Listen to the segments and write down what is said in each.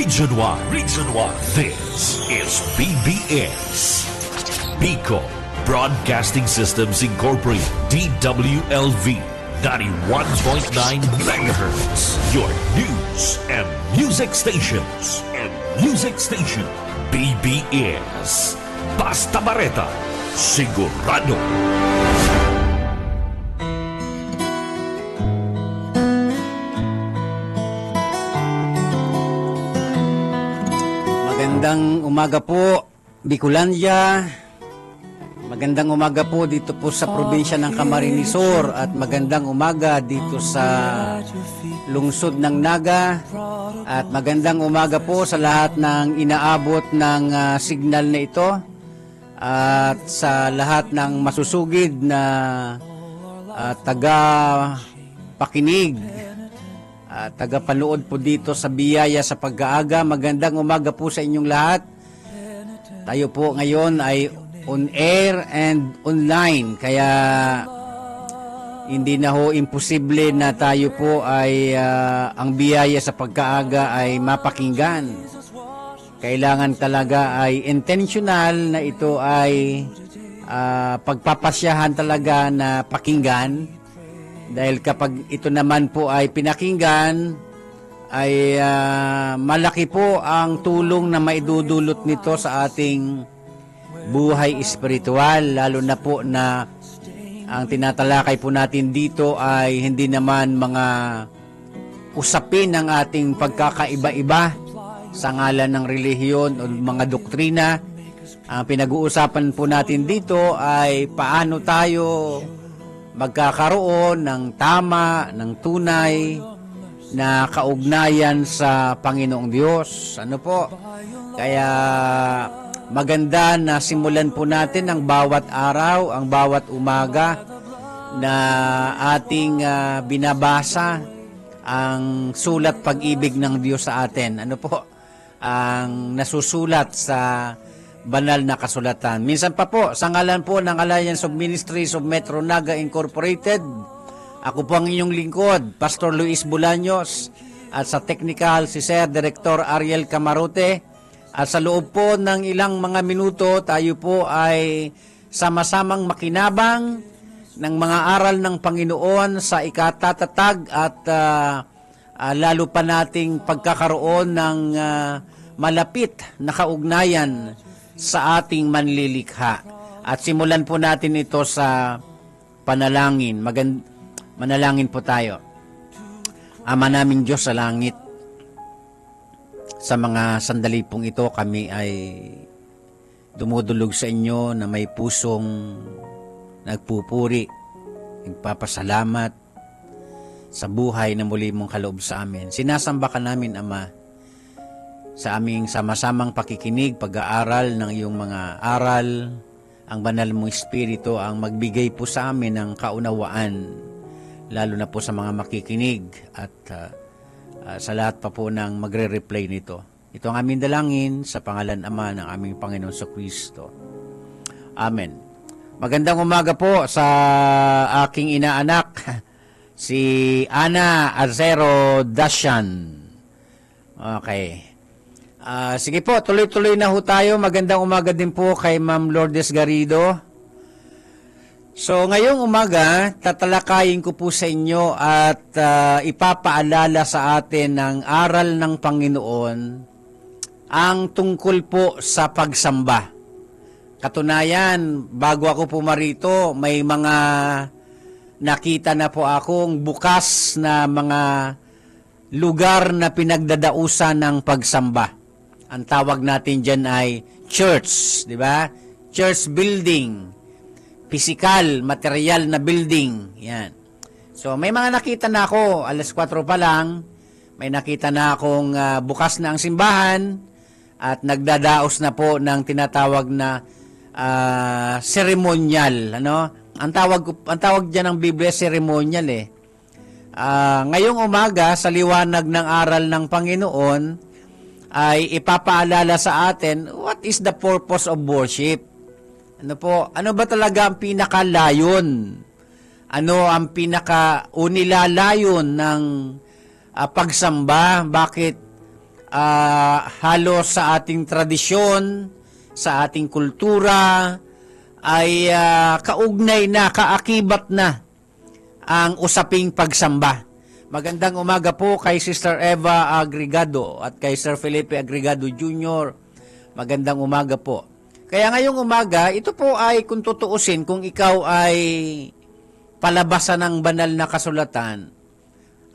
Region 1. Region 1. This is BBS. Bicol Broadcasting Systems Incorporated. DWLV. 91.9 megahertz. Your news and music stations. BBS. Basta Bareta. Sigurado. Magandang umaga po, Bicolandia. Magandang umaga po dito po sa probinsya ng Camarines Sur at magandang umaga dito sa lungsod ng Naga at magandang umaga po sa lahat ng inaabot ng signal na ito at sa lahat ng masusugid na taga-pakinig at taga-panood po dito sa biyaya sa pag-aaga. Magandang umaga po sa inyong lahat. Tayo po ngayon ay on air and online, kaya hindi na ho imposible na tayo po ay ang biyaya sa pagkaaga ay mapakinggan. Kailangan talaga ay intentional na ito ay pagpapasyahan talaga na pakinggan, dahil kapag ito naman po ay pinakinggan ay malaki po ang tulong na maidudulot nito sa ating buhay espiritual, lalo na po na ang tinatalakay po natin dito ay hindi naman mga usapin ng ating pagkakaiba-iba sa ngalan ng relihiyon o mga doktrina. Ang pinag-uusapan po natin dito ay paano tayo magkakaroon ng tama, ng tunay na kaugnayan sa Panginoong Diyos. Ano po? Kaya maganda na simulan po natin ang bawat araw, ang bawat umaga na ating binabasa ang sulat pag-ibig ng Diyos sa atin. Ano po? Ang nasusulat sa banal na kasulatan. Minsan pa po, sa ngalan po ng Alliance of Ministries of Metro Naga Incorporated, ako po ang inyong lingkod, Pastor Luis Bolaños, at sa technical si Sir Director Ariel Camarote. At sa loob po ng ilang mga minuto, tayo po ay sama-samang makinabang ng mga aral ng Panginoon sa ikatatatag at lalo pa nating pagkakaroon ng malapit na kaugnayan sa ating manlilikha. At simulan po natin ito sa panalangin. Manalangin po tayo. Ama naming Diyos sa langit, sa mga sandali pong ito kami ay dumudulog sa inyo na may pusong nagpupuri, nagpapasalamat sa buhay na muli mong kaloob sa amin. Sinasamba ka namin, Ama, sa aming sama-samang pakikinig, pag-aaral ng iyong mga aral. Ang banal mong Espiritu ang magbigay po sa amin ng kaunawaan, lalo na po sa mga makikinig at sa lahat pa po ng magre-replay nito. Ito ang aming dalangin sa pangalan Ama ng aming Panginoon Kristo. Amen. Magandang umaga po sa aking inaanak, si Ana Azero Dashan. Okay. Sige po, tuloy-tuloy na ho tayo. Magandang umaga din po kay Ma'am Lourdes Garrido. So, ngayong umaga, tatalakayin ko po sa inyo at ipapaalala sa atin ng aral ng Panginoon ang tungkol po sa pagsamba. Katunayan, bago ako pumarito, may mga nakita na po akong bukas na mga lugar na pinagdadausan ng pagsamba. Ang tawag natin dyan ay church, di ba? Church building. Physical, material na building. Yan. So, may mga nakita na ako, alas 4 pa lang, may nakita na akong bukas na ang simbahan at nagdadaos na po ng tinatawag na ceremonial. Ano? Ang tawag dyan ng Biblia, ceremonial eh. Ngayong umaga, sa liwanag ng aral ng Panginoon, ay ipapaalala sa atin, what is the purpose of worship? Ano po? Ano ba talaga ang pinakalayon? Ano ang pinaka-unilalayon ng pagsamba? Bakit halos sa ating tradisyon, sa ating kultura, ay kaugnay na, kaakibat na ang usaping pagsamba. Magandang umaga po kay Sister Eva Agregado at kay Sir Felipe Agregado Jr. Magandang umaga po. Kaya ngayong umaga, ito po ay kung tutuusin, kung ikaw ay palabasan ng banal na kasulatan,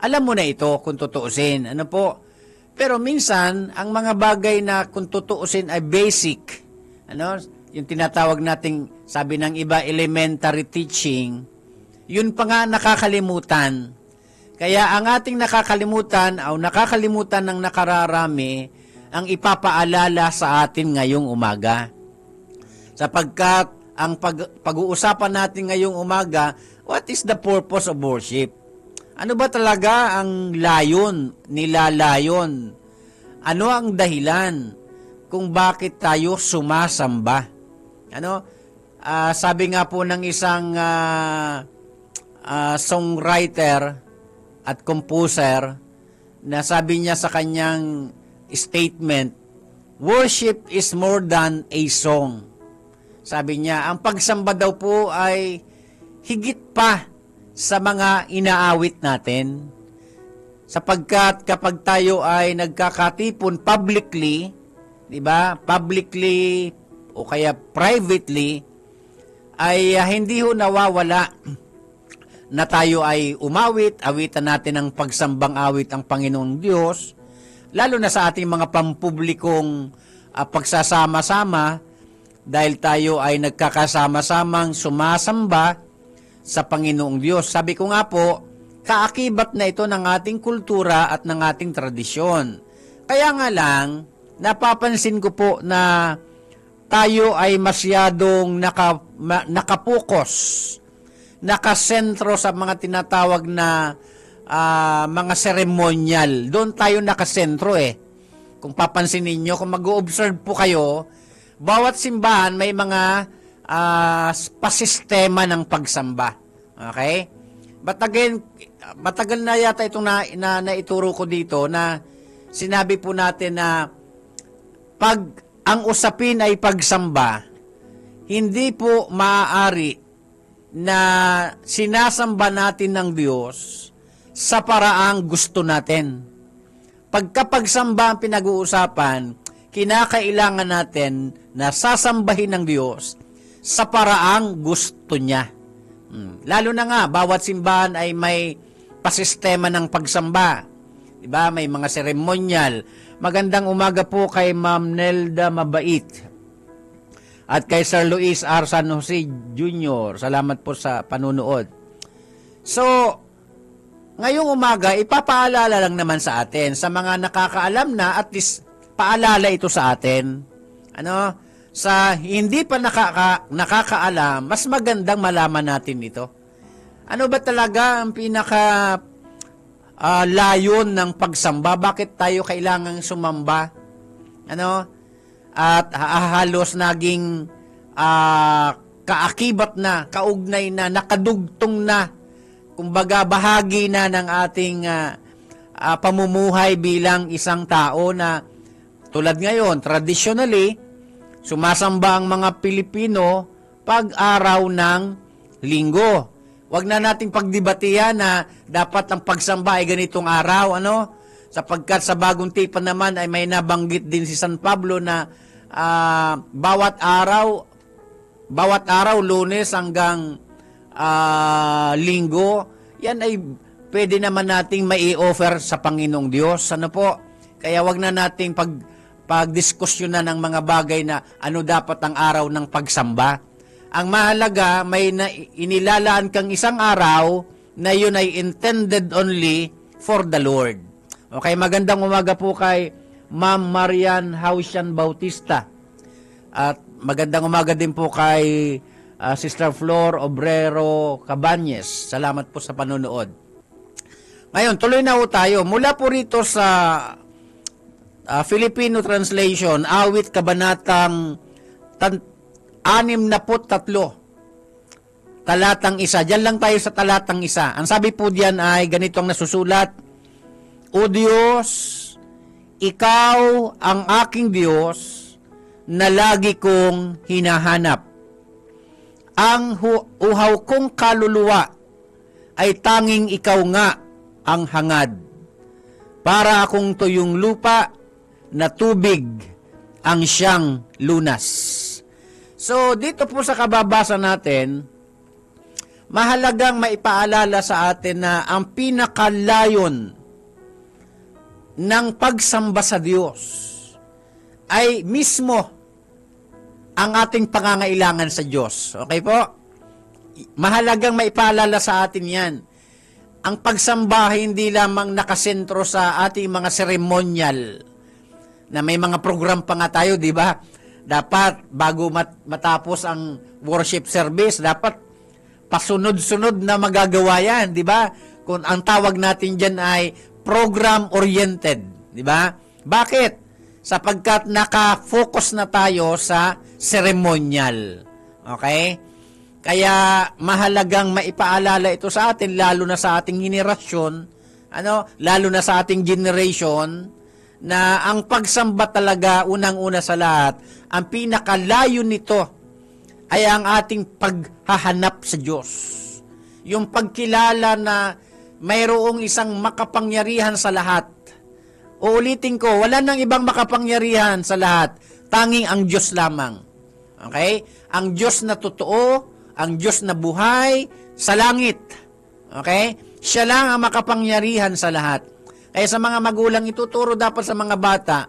alam mo na ito kung tutuusin. Ano po? Pero minsan, ang mga bagay na kung tutuusin ay basic. Ano? Yung tinatawag nating, sabi ng iba, elementary teaching, yun pa nga nakakalimutan. Kaya ang ating nakakalimutan o nakakalimutan ng nakararami ang ipapaalala sa atin ngayong umaga. Sapagkat ang pag-uusapan natin ngayong umaga, what is the purpose of worship? Ano ba talaga ang layon, nilalayon? Ano ang dahilan kung bakit tayo sumasamba? Ano? Sabi nga po ng isang songwriter at composer na sabi niya sa kanyang statement, worship is more than a song. Sabi niya, ang pagsamba daw po ay higit pa sa mga inaawit natin. Sapagkat kapag tayo ay nagkakatipon publicly, di ba? Publicly o kaya privately, ay hindi ho nawawala na tayo ay umawit, awitan natin ang pagsambang awit ang Panginoong Diyos, lalo na sa ating mga pampublikong pagsasama-sama, dahil tayo ay nagkakasama-samang sumasamba sa Panginoong Diyos. Sabi ko nga po, kaakibat na ito ng ating kultura at ng ating tradisyon. Kaya nga lang, napapansin ko po na tayo ay masyadong nakapukos, nakasentro sa mga tinatawag na mga seremonyal. Doon tayo nakasentro eh. Kung papansin ninyo, kung mag-o-observe po kayo, bawat simbahan may mga pasistema ng pagsamba. Okay? But again, matagal na yata itong naituro ko dito na sinabi po natin na pag ang usapin ay pagsamba, hindi po maaari na sinasamba natin ng Diyos sa paraang gusto natin. Pagkapagsamba ang pinag-uusapan, kinakailangan natin na sasambahin ng Diyos sa paraang gusto niya. Lalo na nga, bawat simbahan ay may pasistema ng pagsamba. Diba? May mga seremonyal. Magandang umaga po kay Ma'am Nelda Mabait at kay Sir Luis R. San Jose Jr. Salamat po sa panunood. So, ngayong umaga, ipapaalala lang naman sa atin, sa mga nakakaalam na, at least paalala ito sa atin. Ano? Sa hindi pa nakakaalam, mas magandang malaman natin ito. Ano ba talaga ang pinaka layon ng pagsamba? Bakit tayo kailangang sumamba? Ano? At halos naging kaakibat na, kaugnay na, nakadugtong na, kumbaga bahagi na ng ating pamumuhay bilang isang tao na tulad ngayon, traditionally, sumasamba ang mga Pilipino pag-araw ng linggo. Huwag na nating pagdebatihan na dapat ang pagsamba ay ganitong araw, ano? Sapagkat sa bagong tipan naman ay may nabanggit din si San Pablo na bawat araw, Lunes hanggang linggo, yan ay pwede naman nating mai-offer sa Panginoong Diyos. Ano po? Kaya wag na nating pagdiskusyonan ng mga bagay na ano dapat ang araw ng pagsamba. Ang mahalaga, may inilalaan kang isang araw na yun ay intended only for the Lord. Okay, magandang umaga po kay Ma'am Marian Hausian Bautista. At magandang umaga din po kay Sister Flor Obrero Cabañez. Salamat po sa panonood. Ngayon, tuloy na po tayo. Mula po rito sa Filipino translation, awit kabanatang 63, talatang 1. Diyan lang tayo sa talatang 1. Ang sabi po diyan ay ganito ang nasusulat, O Diyos, ikaw ang aking Diyos na lagi kong hinahanap. Ang uhaw kong kaluluwa ay tanging ikaw nga ang hangad. Para akong tuyong lupa na tubig ang siyang lunas. So, dito po sa kababasa natin, mahalagang maipaalala sa atin na ang pinakalayon ng pagsamba sa Diyos ay mismo ang ating pangangailangan sa Diyos. Okay po? Mahalagang maipaalala sa atin yan. Ang pagsamba hindi lamang nakasentro sa ating mga seremonyal na may mga program pa nga tayo, di ba? Dapat bago matapos ang worship service, dapat pasunod-sunod na magagawa yan, di ba? Kung ang tawag natin dyan ay program-oriented, di ba? Bakit? Sapagkat naka-focus na tayo sa ceremonial. Okay? Kaya mahalagang maipaalala ito sa atin, lalo na sa ating henerasyon, lalo na sa ating generation, na ang pagsamba talaga, unang-una sa lahat, ang pinakalayo nito ay ang ating paghahanap sa Diyos. Yung pagkilala na mayroong isang makapangyarihan sa lahat. Uulitin ko, wala nang ibang makapangyarihan sa lahat, tanging ang Diyos lamang. Okay? Ang Diyos na totoo, ang Diyos na buhay sa langit. Okay? Siya lang ang makapangyarihan sa lahat. Kaya sa mga magulang, ituturo dapat sa mga bata,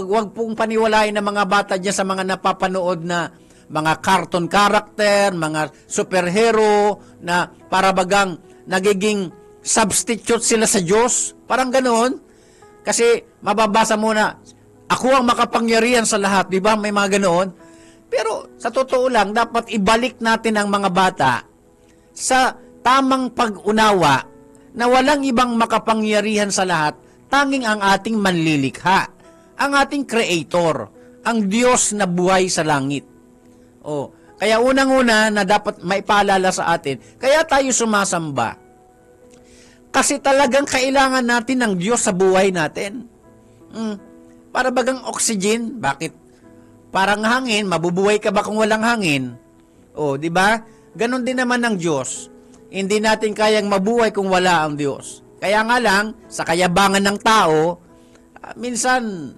wag pong paniwalain ng mga bata diyan sa mga napapanood na mga cartoon character, mga superhero na para bagang nagiging substitute sila sa Diyos. Parang ganoon. Kasi mababasa mo na, ako ang makapangyarihan sa lahat, di ba? May mga ganoon. Pero sa totoo lang, dapat ibalik natin ang mga bata sa tamang pag-unawa na walang ibang makapangyarihan sa lahat, tanging ang ating manlilikha, ang ating creator, ang Diyos na buhay sa langit. Kaya unang-una na dapat maipaalala sa atin, kaya tayo sumasamba. Kasi talagang kailangan natin ng Diyos sa buhay natin. Para bagang oxygen, bakit? Parang hangin, mabubuhay ka ba kung walang hangin? Di ba? Ganon din naman ng Diyos. Hindi natin kayang mabuhay kung wala ang Diyos. Kaya nga lang, sa kayabangan ng tao, minsan,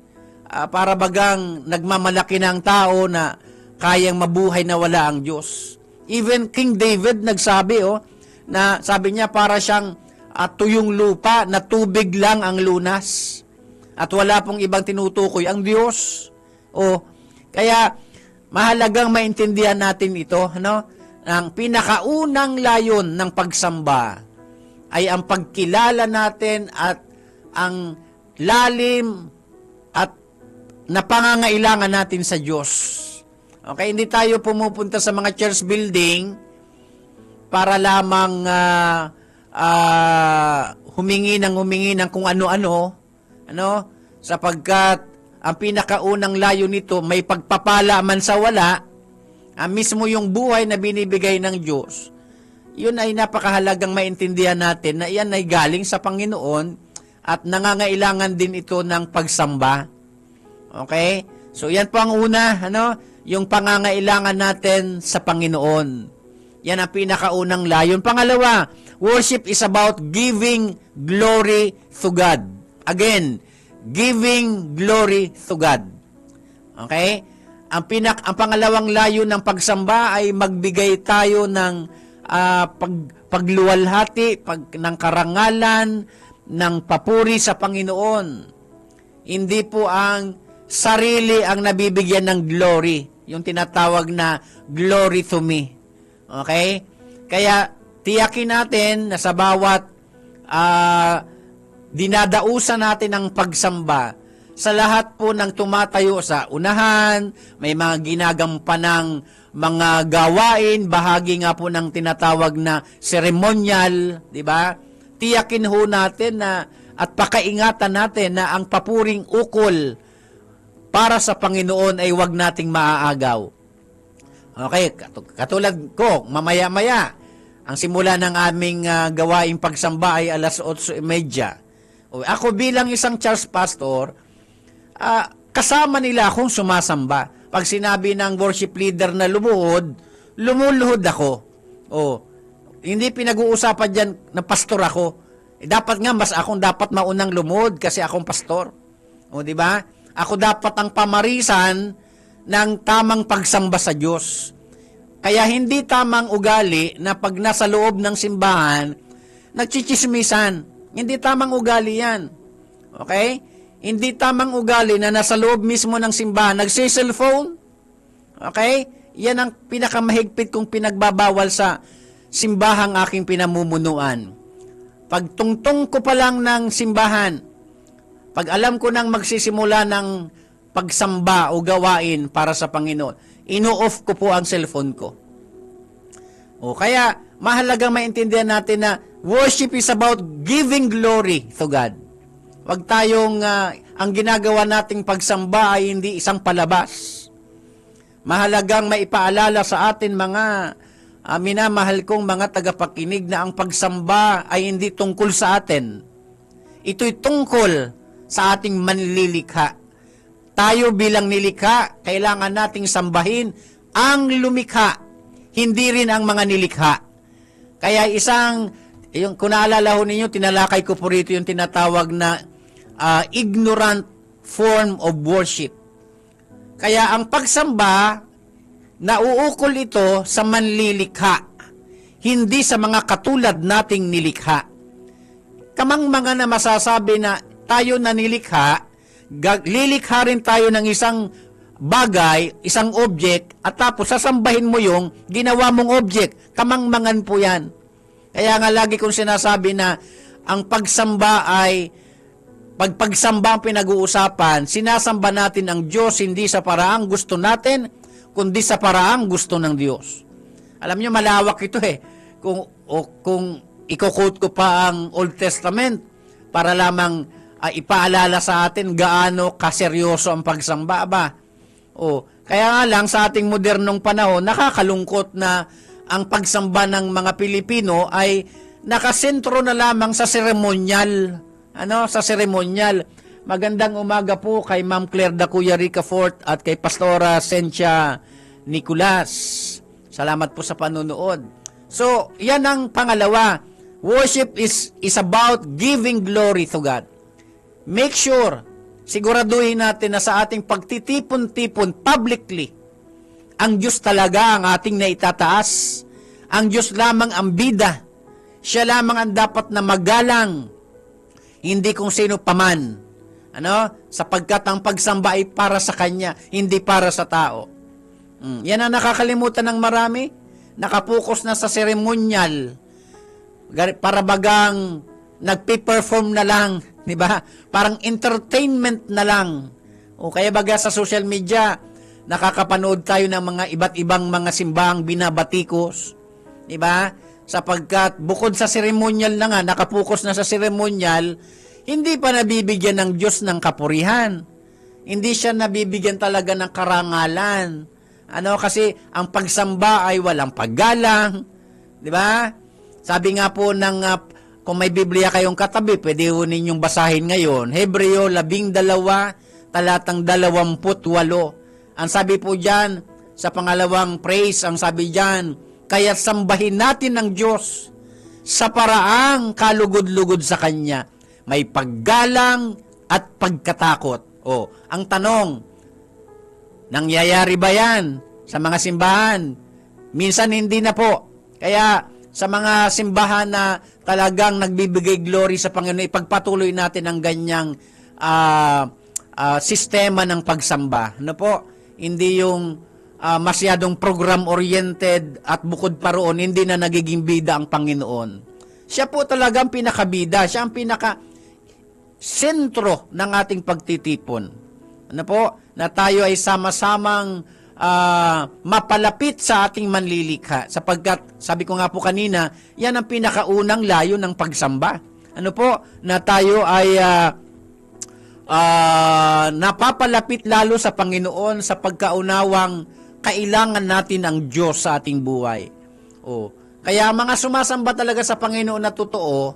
para bagang nagmamalaki ng tao na kayang mabuhay na wala ang Diyos. Even King David nagsabi, na sabi niya para siyang tuyong lupa na tubig lang ang lunas. At wala pong ibang tinutukoy ang Diyos. Kaya mahalagang maintindihan natin ito, ang pinakaunang layon ng pagsamba ay ang pagkilala natin at ang lalim at napangangailangan natin sa Diyos. Okay, hindi tayo pumupunta sa mga church building para lamang humingi ng kung ano-ano, sapagkat ang pinakaunang layo nito may pagpapala man sa wala. Mismo yung buhay na binibigay ng Diyos, yun ay napakahalagang maintindihan natin na iyan ay galing sa Panginoon at nangangailangan din ito ng pagsamba. Okay? So yan po ang una, yung pangangailangan natin sa Panginoon. Yan ang pinakaunang layon. Pangalawa, worship is about giving glory to God. Again, giving glory to God. Okay? Ang pangalawang layo ng pagsamba ay magbigay tayo ng pagluwalhati, ng karangalan, ng papuri sa Panginoon. Hindi po ang sarili ang nabibigyan ng glory, yung tinatawag na glory to me. Okay? Kaya tiyakin natin na sa bawat dinadausan natin ng pagsamba, sa lahat po ng tumatayo sa unahan, may mga ginagampanang mga gawain, bahagi nga po ng tinatawag na ceremonial, di ba? Tiyakin ho natin na at pakaingatan natin na ang papuring ukol para sa Panginoon ay wag nating maaagaw. Okay, katulad ko, mamaya-maya, ang simula ng aming gawaing pagsamba ay 8:30. O, ako bilang isang church pastor, kasama nila akong sumasamba. Pag sinabi ng worship leader na lumuhod, lumuluhod ako. O, hindi pinag-uusapan dyan na pastor ako. Dapat nga, mas akong dapat maunang lumuhod kasi akong pastor. O, di ba? Ako dapat ang pamarisan ng tamang pagsamba sa Diyos. Kaya hindi tamang ugali na pag nasa loob ng simbahan, nagchichismisan. Hindi tamang ugali yan. Okay? Hindi tamang ugali na nasa loob mismo ng simbahan, nagsi-cellphone. Okay? Yan ang pinakamahigpit kong pinagbabawal sa simbahang aking pinamumunuan. Pag tungtong ko pa lang ng simbahan, pag alam ko nang magsisimula ng pagsamba o gawain para sa Panginoon, ino-off ko po ang cellphone ko. O kaya, mahalagang maintindihan natin na worship is about giving glory to God. Huwag tayong, ang ginagawa nating pagsamba ay hindi isang palabas. Mahalagang maipaalala sa atin mga minamahal kong mga tagapakinig na ang pagsamba ay hindi tungkol sa atin. Ito'y tungkol sa ating manlilikha. Tayo bilang nilikha, kailangan nating sambahin ang lumikha, hindi rin ang mga nilikha. Kaya kung naalala ho ninyo, tinalakay ko po rito yung tinatawag na ignorant form of worship. Kaya ang pagsamba, nauukol ito sa manlilikha, hindi sa mga katulad nating nilikha. Kamang mga na masasabi na tayo na nilikha, lilikha rin tayo ng isang bagay, isang object, at tapos sasambahin mo yung ginawa mong object. Kamangmangan po yan. Kaya nga lagi kong sinasabi na ang pagsamba ay, pag pagsamba ang pinag-uusapan, sinasamba natin ang Diyos hindi sa paraang gusto natin, kundi sa paraang gusto ng Diyos. Alam nyo, malawak ito eh. Kung i-quote ko pa ang Old Testament, para lamang ipaalala sa atin gaano kaseryoso ang pagsamba ba. Kaya nga lang sa ating modernong panahon, nakakalungkot na ang pagsamba ng mga Pilipino ay nakasentro na lamang sa seremonyal. Sa seremonyal. Magandang umaga po kay Ma'am Claire Dacuya Ricafort at kay Pastora Sentia Nicolas. Salamat po sa panunood. So, yan ang pangalawa. Worship is about giving glory to God. Make sure, siguraduhin natin na sa ating pagtitipon-tipon publicly, ang Diyos talaga ang ating naitataas. Ang Diyos lamang ang bida. Siya lamang ang dapat na magalang, hindi kung sino paman. Sapagkat ang pagsamba ay para sa Kanya, hindi para sa tao. Yan ang nakakalimutan ng marami. Nakapokus na sa seremonyal. Para bagang nagpe-perform na lang, di ba? Parang entertainment na lang. Kaya baga sa social media, nakakapanood tayo ng mga iba't ibang mga simbahang binabatikos, di ba? Sapagkat bukod sa seremonyal na nga, nakapokus na sa seremonyal, hindi pa nabibigyan ng Diyos ng kapurihan. Hindi siya nabibigyan talaga ng karangalan. Kasi ang pagsamba ay walang paggalang, di ba? Sabi nga po ng kung may Biblia kayong katabi, pwede ho ninyong basahin ngayon. Hebreo 12, talatang 28. Ang sabi po dyan, sa pangalawang praise, ang sabi dyan, kaya sambahin natin ng Diyos sa paraang kalugod-lugod sa Kanya. May paggalang at pagkatakot. Ang tanong, nangyayari ba yan sa mga simbahan? Minsan hindi na po. Kaya sa mga simbahan na talagang nagbibigay glory sa Panginoon, ipagpatuloy natin ang ganyang sistema ng pagsamba. Hindi yung masyadong program-oriented at bukod pa roon, hindi na nagiging bida ang Panginoon. Siya po talagang pinakabida. Siya ang pinaka-sentro ng ating pagtitipon. Na tayo ay sama-samang mapalapit sa ating manlilikha sapagkat, sabi ko nga po kanina, yan ang pinakaunang layo ng pagsamba. Na tayo ay napapalapit lalo sa Panginoon sa pagkaunawang kailangan natin ang Diyos sa ating buhay. Kaya mga sumasamba talaga sa Panginoon na totoo,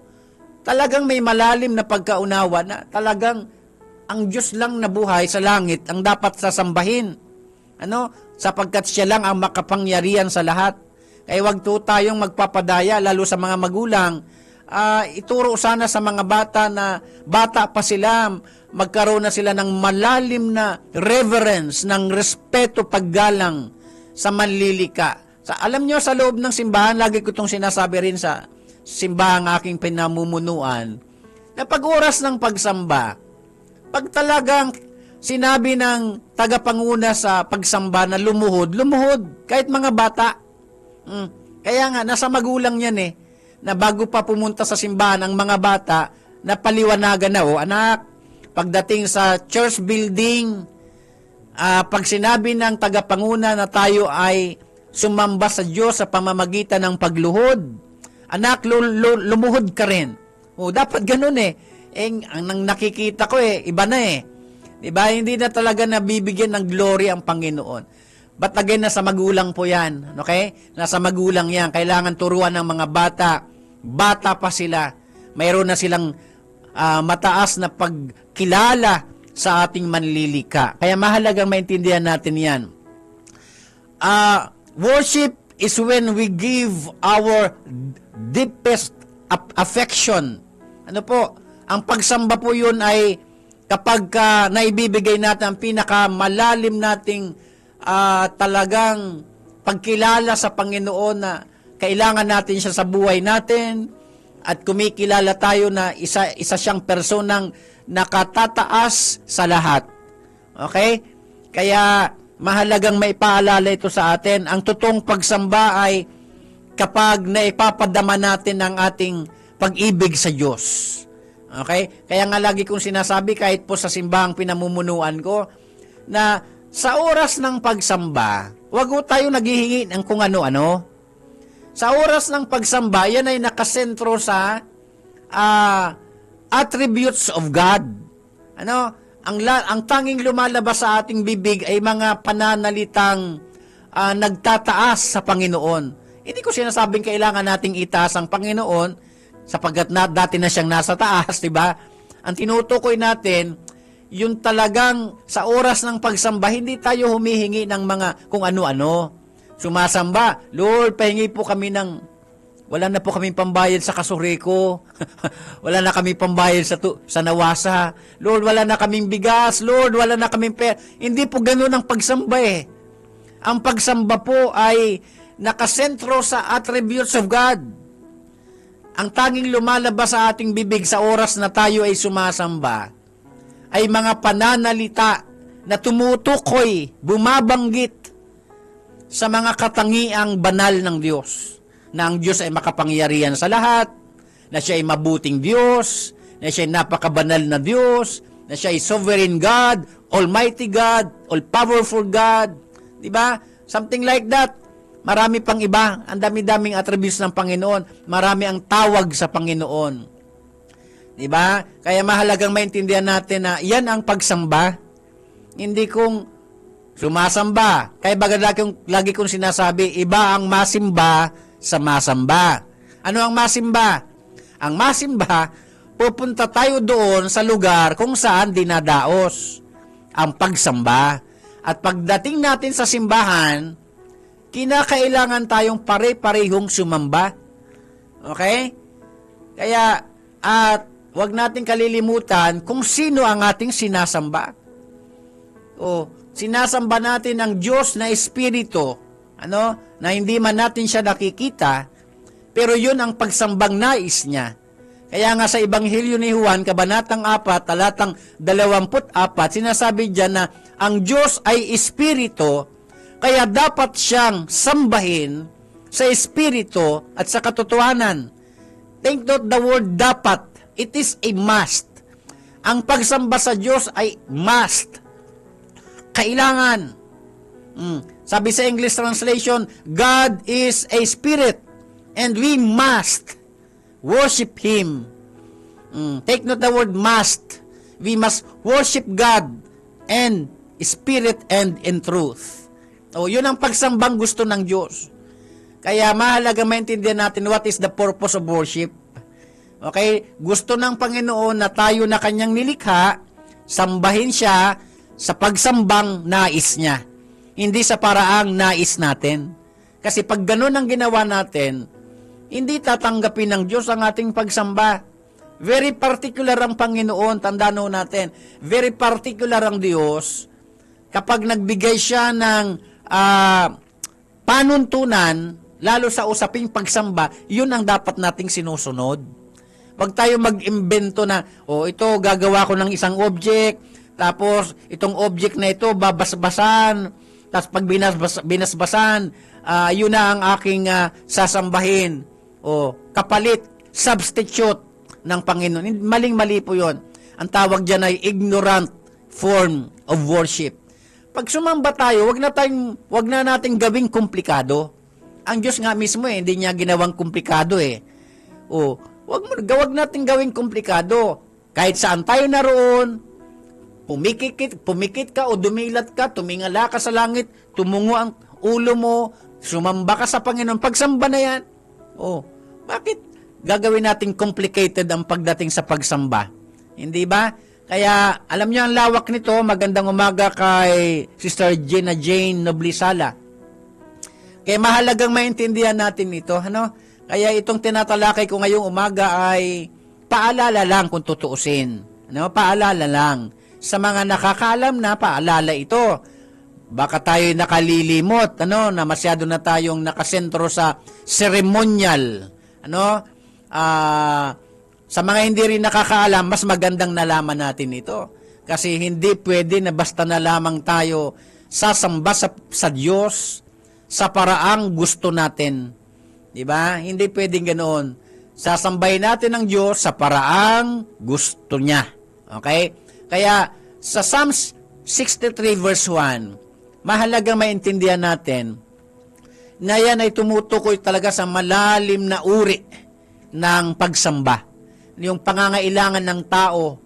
talagang may malalim na pagkaunawa na talagang ang Diyos lang na buhay sa langit ang dapat sasambahin. Sapagkat siya lang ang makapangyarihan sa lahat. Kaya wag to tayong magpapadaya, lalo sa mga magulang. Ituro sana sa mga bata na bata pa sila, magkaroon na sila ng malalim na reverence, ng respeto, paggalang sa manlilika. Alam nyo, sa loob ng simbahan, lagi ko itong sinasabi rin sa simbahang aking pinamumunuan, na pag oras ng pagsamba, pag talagang sinabi ng tagapanguna sa pagsamba na lumuhod, kahit mga bata. Kaya nga, nasa magulang yan na bago pa pumunta sa simbahan ang mga bata, na paliwanagan na, anak, pagdating sa church building, pag sinabi ng tagapanguna na tayo ay sumamba sa Diyos sa pamamagitan ng pagluhod, anak, lumuhod ka rin. Dapat ganun ang nakikita ko iba na Diba? Hindi na talaga nabibigyan ng glory ang Panginoon. But again, nasa magulang po yan. Okay? Nasa magulang yan. Kailangan turuan ng mga bata. Bata pa sila. Mayroon na silang mataas na pagkilala sa ating manlilika. Kaya mahalagang maintindihan natin yan. Worship is when we give our deepest affection. Ang pagsamba po yun ay kapag naibibigay natin ang pinakamalalim nating talagang pagkilala sa Panginoon na kailangan natin siya sa buhay natin at kumikilala tayo na isa siyang personang nakatataas sa lahat. Okay? Kaya mahalagang maipaalala ito sa atin. Ang totoong pagsamba ay kapag naipapadama natin ang ating pag-ibig sa Diyos. Okay? Kaya nga lagi kong sinasabi kahit po sa simbahang pinamumunuan ko na sa oras ng pagsamba, wag po tayo naghihingi ng kung ano-ano. Sa oras ng pagsamba, yan ay nakasentro sa attributes of God. Ang tanging lumalabas sa ating bibig ay mga pananalitang nagtataas sa Panginoon. Hindi ko sinasabing kailangan nating itaas ang Panginoon, sapagkat dati na siyang nasa taas, diba? Ang tinutukoy natin, yung talagang sa oras ng pagsamba, hindi tayo humihingi ng mga kung ano-ano. Sumasamba, Lord, pahingi po kami wala na po kami pambayad sa kasureko. Wala na kami pambayad sa nawasa. Lord, wala na kaming bigas. Lord, wala na kaming pera. Hindi po ganun ang pagsamba Ang pagsamba po ay nakasentro sa attributes of God. Ang tanging lumalabas sa ating bibig sa oras na tayo ay sumasamba ay mga pananalita na tumutukoy, bumabanggit sa mga katangiang banal ng Diyos. Na ang Diyos ay makapangyarihan sa lahat, na siya ay mabuting Diyos, na siya ay napakabanal na Diyos, na siya ay sovereign God, Almighty God, All-Powerful God. Diba? Something like that. Marami pang iba, ang dami-daming attributes ng Panginoon, marami ang tawag sa Panginoon. Diba? Kaya mahalagang maintindihan natin na yan ang pagsamba. Hindi kung sumasamba. Kaya lagi kong sinasabi, iba ang masimba sa masamba. Ano ang masimba? Ang masimba, pupunta tayo doon sa lugar kung saan dinadaos ang pagsamba. At pagdating natin sa simbahan, kinakailangan tayong pare-parehong sumamba. Okay? Kaya, wag nating kalilimutan kung sino ang ating sinasamba. Sinasamba natin ang Diyos na Espiritu, na hindi man natin siya nakikita, pero yun ang pagsambang nais niya. Kaya nga sa Ebanghelyo ni Juan, Kabanatang 4, talatang 24, sinasabi diyan na ang Diyos ay Espiritu, kaya dapat siyang sambahin sa Espiritu at sa katotohanan. Take note the word dapat. It is a must. Ang pagsamba sa Diyos ay must. Kailangan. Sabi sa English translation, God is a spirit and we must worship Him. Take note the word must. We must worship God and spirit and in truth. Yun ang pagsambang gusto ng Diyos. Kaya mahalaga maintindihan natin what is the purpose of worship. Okay? Gusto ng Panginoon na tayo na kanyang nilikha, sambahin siya sa pagsambang nais niya. Hindi sa paraang nais natin. Kasi pag ganun ang ginawa natin, hindi tatanggapin ng Diyos ang ating pagsamba. Very particular ang Panginoon, tandaan natin. Very particular ang Diyos kapag nagbigay siya ng panuntunan, lalo sa usaping pagsamba, yun ang dapat nating sinusunod. Huwag tayo mag-imbento na, ito gagawa ko ng isang object, tapos itong object na ito babasbasan, tapos pag binasbasan, yun na ang aking sasambahin. Kapalit, substitute ng Panginoon. Maling-mali po yun. Ang tawag dyan ay ignorant form of worship. Pag sumamba tayo, wag na nating gawing komplikado. Ang Diyos nga mismo hindi niya ginawang komplikado wag nating gawing komplikado. Kahit saan tayo naroon, pumikit ka o dumilat ka, tumingala ka sa langit, tumungo ang ulo mo, sumamba ka sa Panginoon, pagsamba na yan. Bakit gagawin nating complicated ang pagdating sa pagsamba? Hindi ba? Kaya, alam niyo ang lawak nito. Magandang umaga kay Sister Gina Jane Noblisala. Kaya mahalagang maintindihan natin ito. Kaya itong tinatalakay ko ngayong umaga ay paalala lang kung tutuusin. Paalala lang. Sa mga nakakaalam na, paalala ito. Baka tayo nakalilimot, na masyado na tayong nakasentro sa ceremonial. Sa mga hindi rin nakakaalam, mas magandang nalaman natin ito. Kasi hindi pwede na basta na lamang tayo sasamba sa Diyos sa paraang gusto natin. Diba? Hindi pwedeng ganoon. Sasambahin natin ang Diyos sa paraang gusto niya. Okay? Kaya sa Psalms 63 verse 1, mahalagang maintindihan natin na yan ay tumutukoy talaga sa malalim na uri ng pagsamba. Yung pangangailangan ng tao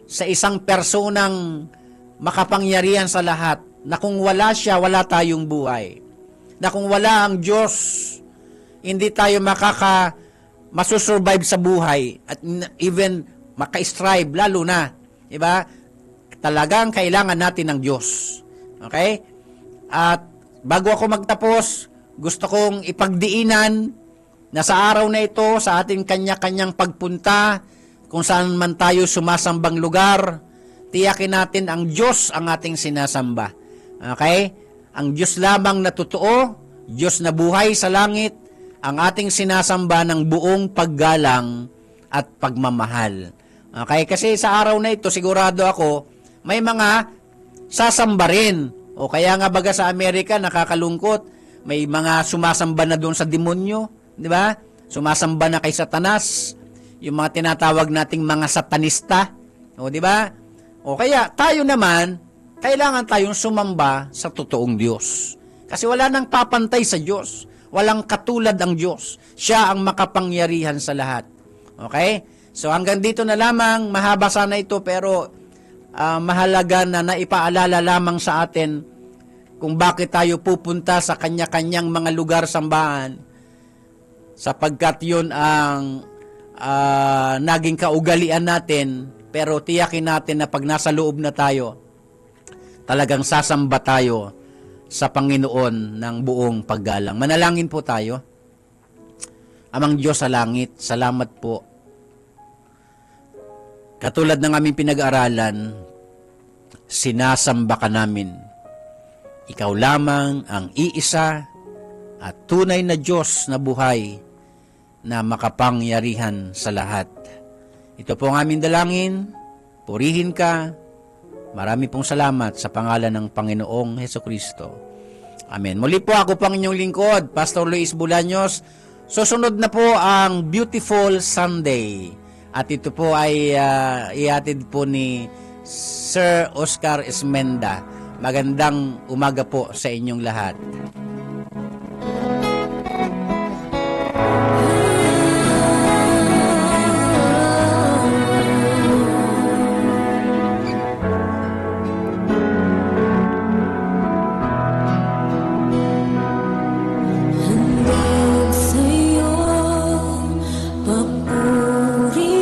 sa isang personang makapangyarihan sa lahat, na kung wala siya, wala tayong buhay. Na kung wala ang Diyos, hindi tayo masusurvive sa buhay at even maka-strive, lalo na. Diba? Talagang kailangan natin ng Diyos. Okay? At bago ako magtapos, gusto kong ipagdiinan na sa araw na ito, sa ating kanya-kanyang pagpunta, kung saan man tayo sumasambang lugar, tiyakin natin ang Diyos ang ating sinasamba. Okay? Ang Diyos lamang na totoo, Diyos na buhay sa langit, ang ating sinasamba ng buong paggalang at pagmamahal. Okay? Kasi sa araw na ito, sigurado ako, may mga sasamba rin. O kaya nga baga sa Amerika, nakakalungkot, may mga sumasamba na doon sa demonyo. Di ba? Sumasamba na kay Satanas, yung mga tinatawag nating mga satanista. Di ba? O kaya tayo naman, kailangan tayong sumamba sa totoong Diyos. Kasi wala nang papantay sa Diyos. Walang katulad ang Diyos. Siya ang makapangyarihan sa lahat. Okay? So hanggang dito na lamang, mahaba sana ito pero mahalaga na naipaalala lamang sa atin kung bakit tayo pupunta sa kanya-kanyang mga lugar sambahan, sapagkat yun ang naging kaugalian natin, pero tiyakin natin na pag nasa loob na tayo, talagang sasamba tayo sa Panginoon ng buong paggalang. Manalangin po tayo. Amang Diyos sa langit, salamat po. Katulad ng aming pinag-aralan, sinasamba ka namin. Ikaw lamang ang iisa at tunay na Diyos na buhay na makapangyarihan sa lahat. Ito po ang aming dalangin. Purihin ka. Marami pong salamat sa pangalan ng Panginoong Hesukristo. Amen. Muli po ako pang inyong lingkod, Pastor Luis Bulaños. Susunod na po ang Beautiful Sunday. At ito po ay ihatid po ni Sir Oscar Esmenda. Magandang umaga po sa inyong lahat. Handog sa'yo, papuri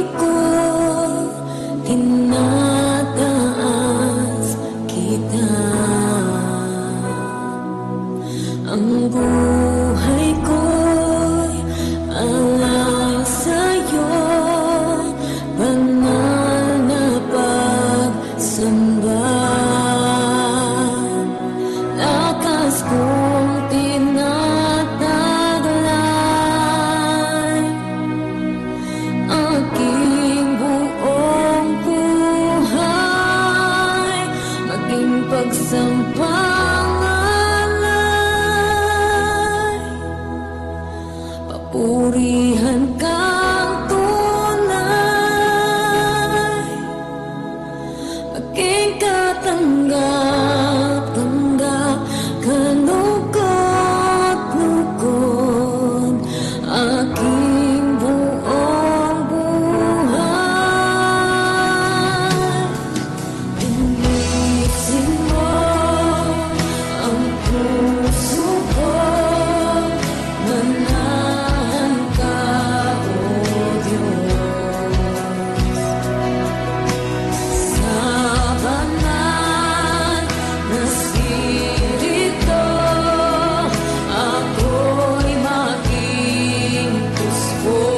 pagsampangalay, papurihan kang tunay, aking katanggap-tanggap, kalugod-lugod, aking buong buhay. Inisin mo ang puso ko, manahan ka, O Diyos. Sa banal na Espiritu, ako'y maging puspos.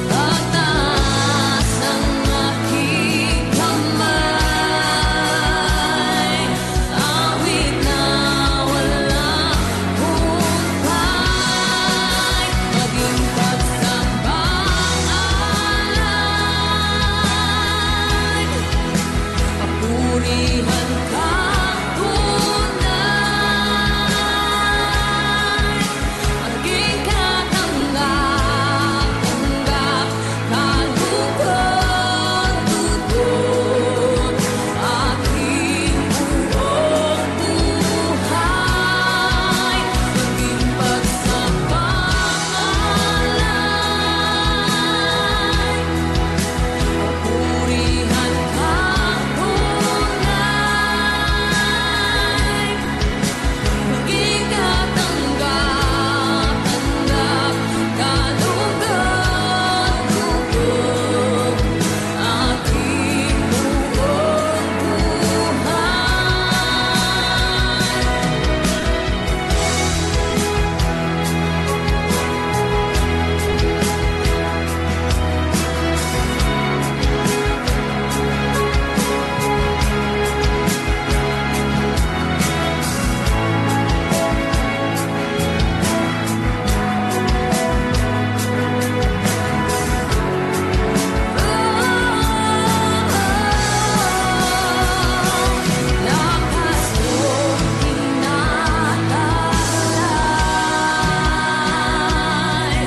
Pagtaas ng aking kamay, awit na walang humpay, maging pagsambangalay, papurihan kang tunay, aking katanggap-tanggap, kalugod-lugod, aking buong buhay, maging pagsambangalay, papurihan kang tunay, maging katanggap-tanggap, kalugod-lugod, aking buong lakas kong tinataglay,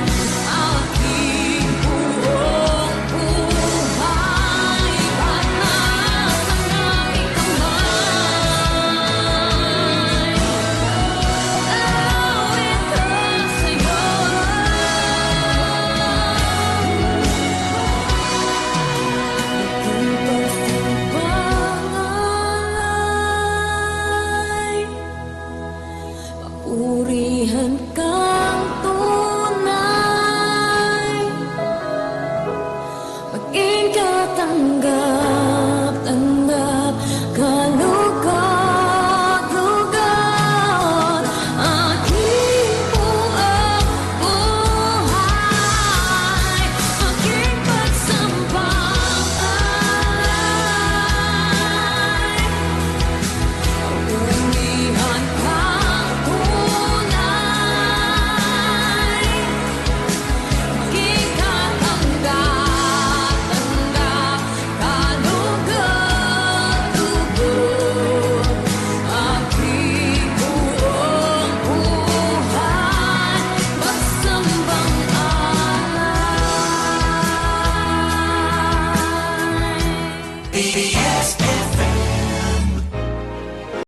aking buong buhay, panasang aking kamay, awit ko sa'yo. Pagsambangalay, papurihan ka